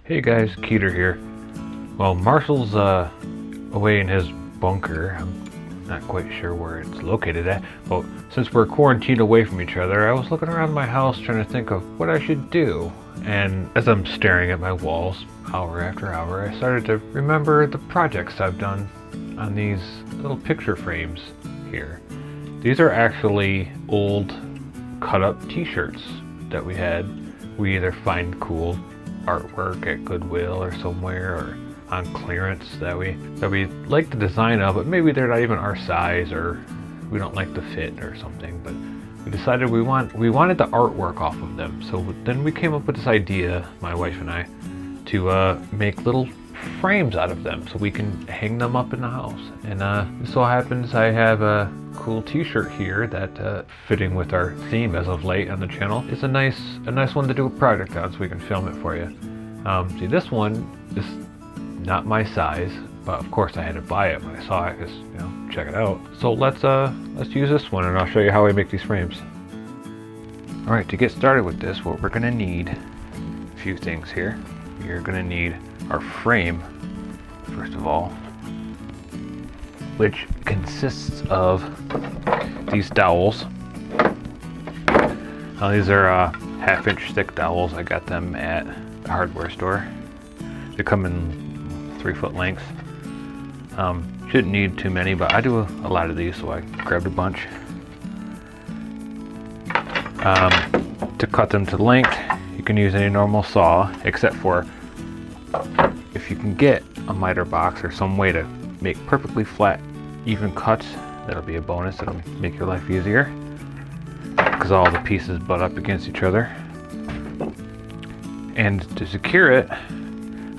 Hey guys, Keeter here. Well, Marshall's away in his bunker. I'm not quite sure where it's located at. Well, since we're quarantined away from each other, I was looking around my house trying to think of what I should do. And as I'm staring at my walls, hour after hour, I started to remember the projects I've done on these little picture frames here. These are actually old cut-up T-shirts that we had. We either find cool artwork at Goodwill or somewhere, or on clearance that we like the design of, but maybe they're not even our size, or we don't like the fit or something. But we decided we wanted the artwork off of them. So then we came up with this idea, my wife and I, to make little frames out of them so we can hang them up in the house. And it so happens I have a cool T-shirt here that fitting with our theme as of late on the channel. It's a nice one to do a project on, so we can film it for you. See, this one is not my size, but of course I had to buy it when I saw it, because check it out. So let's use this one, and I'll show you how I make these frames. All right, to get started with this, what we're gonna need, a few things here. You're gonna need our frame, first of all, which consists of these dowels. Now these are 1/2-inch thick dowels. I got them at the hardware store. They come in 3-foot lengths. Shouldn't need too many, but I do a lot of these, so I grabbed a bunch. To cut them to length, you can use any normal saw, except for if you can get a miter box or some way to make perfectly flat, even cuts, that'll be a bonus. That'll make your life easier, because all the pieces butt up against each other. And to secure it,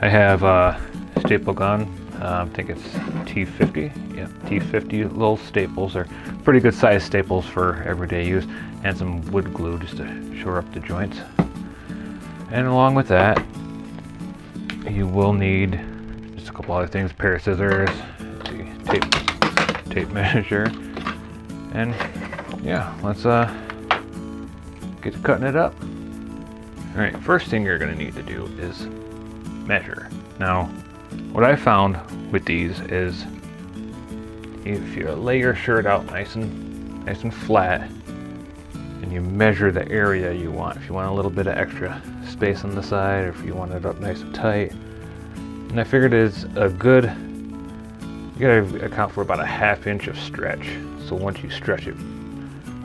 I have a staple gun. I think it's T50. Yeah, T50 little staples. Are pretty good size staples for everyday use, and some wood glue just to shore up the joints. And along with that, you will need just a couple other things: a pair of scissors, tape measure, and yeah, let's get to cutting it up. All right, first thing you're gonna need to do is measure. Now, what I found with these is if you lay your shirt out nice and flat, and you measure the area you want, if you want a little bit of extra space on the side, or if you want it up nice and tight. And I figured it's a good, you gotta account for about a 1/2 inch of stretch. So once you stretch it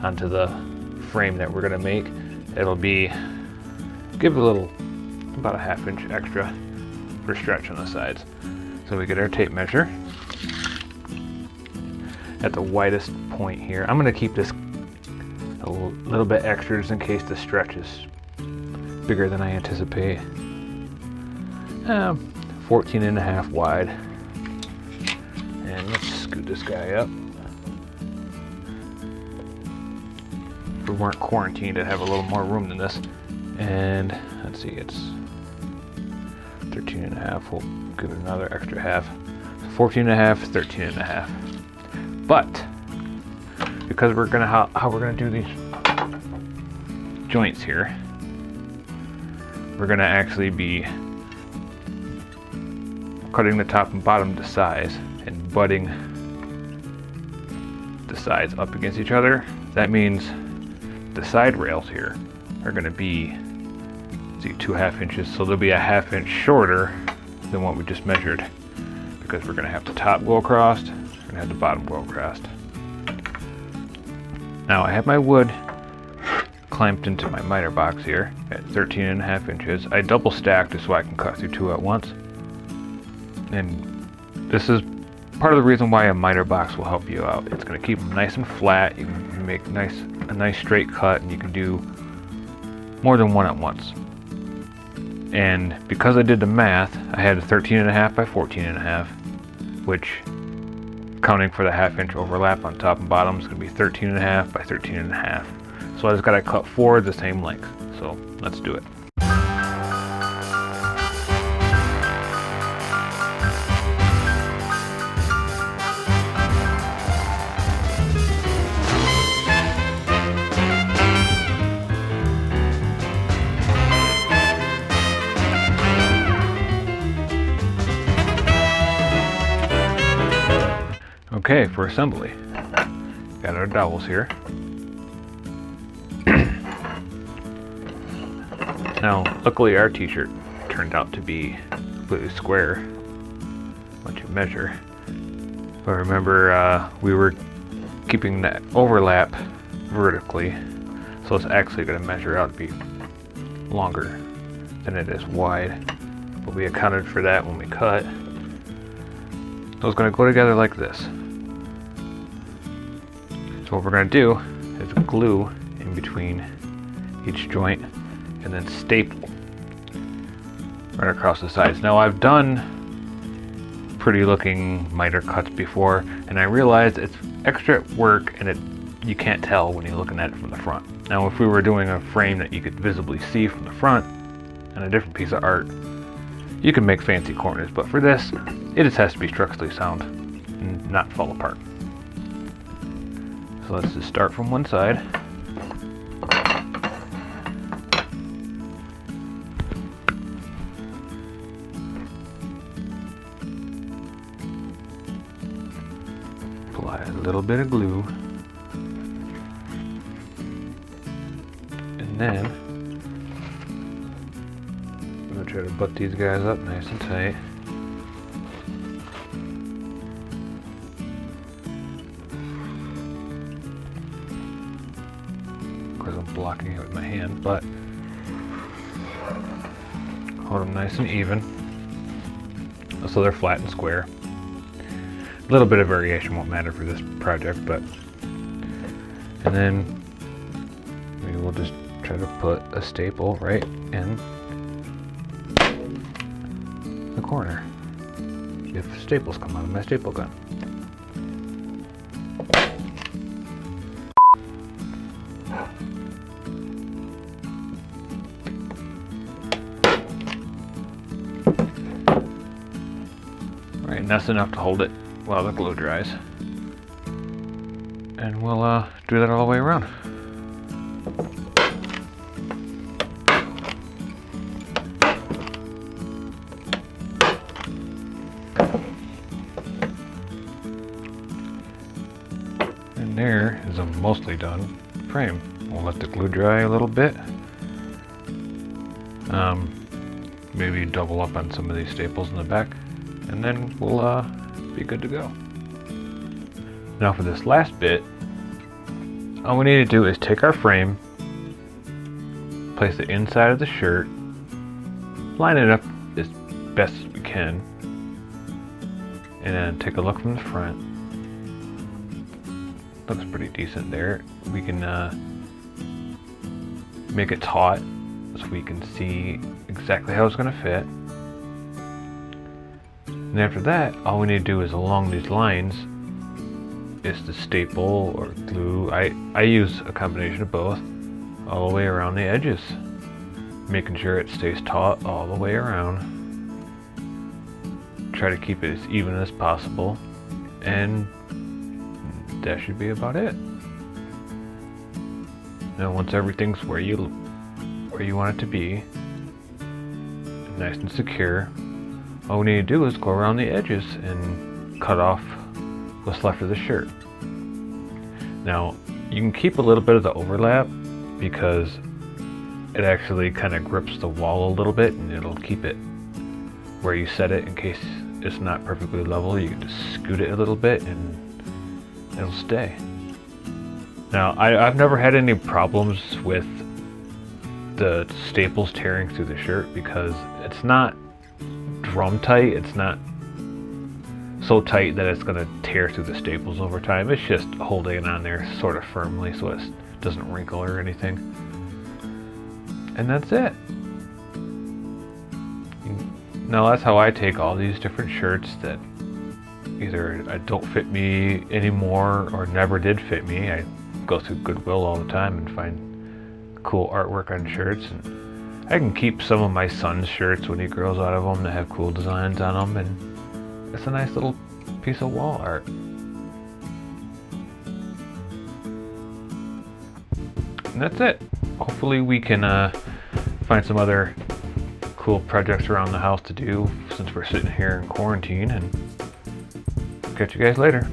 onto the frame that we're gonna make, it'll give it a little, about a 1/2 inch extra for stretch on the sides. So we get our tape measure at the widest point here. I'm gonna keep this a little bit extra just in case the stretch is bigger than I anticipate. 14.5 wide. And let's scoot this guy up. If we weren't quarantined, I'd have a little more room than this. And let's see, it's 13.5. We'll give it another extra half. 14.5, 13.5. But because we're gonna how we're gonna do these joints here, we're gonna actually be cutting the top and bottom to size and butting the sides up against each other. That means the side rails here are gonna be, see, 2.5 inches, so they'll be a 1/2 inch shorter than what we just measured, because we're gonna have the top go across, we're gonna have the bottom go across. Now I have my wood clamped into my miter box here at 13.5 inches. I double stacked it so I can cut through 2 at once. And this is part of the reason why a miter box will help you out. It's gonna keep them nice and flat. You can make a nice straight cut, and you can do more than one at once. And because I did the math, I had a 13.5 by 14.5, which, counting for the 1/2 inch overlap on top and bottom, is going to be 13.5 by 13.5. So I just got to cut 4 the same length. So let's do it. Okay, for assembly, got our dowels here. Now, luckily our t-shirt turned out to be completely square once you measure. But remember, we were keeping that overlap vertically, so it's actually going to measure out to be longer than it is wide. But we accounted for that when we cut. So it's going to go together like this. So what we're going to do is glue in between each joint and then staple right across the sides. Now I've done pretty looking miter cuts before, and I realized it's extra work and you can't tell when you're looking at it from the front. Now if we were doing a frame that you could visibly see from the front and a different piece of art, you can make fancy corners, but for this, it just has to be structurally sound and not fall apart. So let's just start from one side. Apply a little bit of glue. And then I'm going to try to butt these guys up nice and tight. Of course I'm blocking it with my hand, but hold them nice and even so they're flat and square. A little bit of variation won't matter for this project, but and then we will just try to put a staple right in the corner if staples come out of my staple gun. Right, and that's enough to hold it while the glue dries. And we'll do that all the way around. And there is a mostly done frame. We'll let the glue dry a little bit. Maybe double up on some of these staples in the back, and then we'll be good to go. Now for this last bit, all we need to do is take our frame, place it inside of the shirt, line it up as best as we can, and then take a look from the front. Looks pretty decent there. We can make it taut so we can see exactly how it's going to fit. And after that, all we need to do is along these lines is to staple or glue. I use a combination of both all the way around the edges, making sure it stays taut all the way around. Try to keep it as even as possible, and that should be about it. Now once everything's where you want it to be, nice and secure, all we need to do is go around the edges and cut off what's left of the shirt. Now you can keep a little bit of the overlap because it actually kind of grips the wall a little bit, and it'll keep it where you set it in case it's not perfectly level. You can just scoot it a little bit and it'll stay. Now I've never had any problems with the staples tearing through the shirt because it's not drum tight. It's not so tight that it's going to tear through the staples over time. It's just holding it on there sort of firmly so it doesn't wrinkle or anything. And that's it. Now that's how I take all these different shirts that either don't fit me anymore or never did fit me. I go through Goodwill all the time and find cool artwork on shirts, and I can keep some of my son's shirts when he grows out of them that have cool designs on them, and it's a nice little piece of wall art. And that's it. Hopefully we can find some other cool projects around the house to do since we're sitting here in quarantine, and catch you guys later.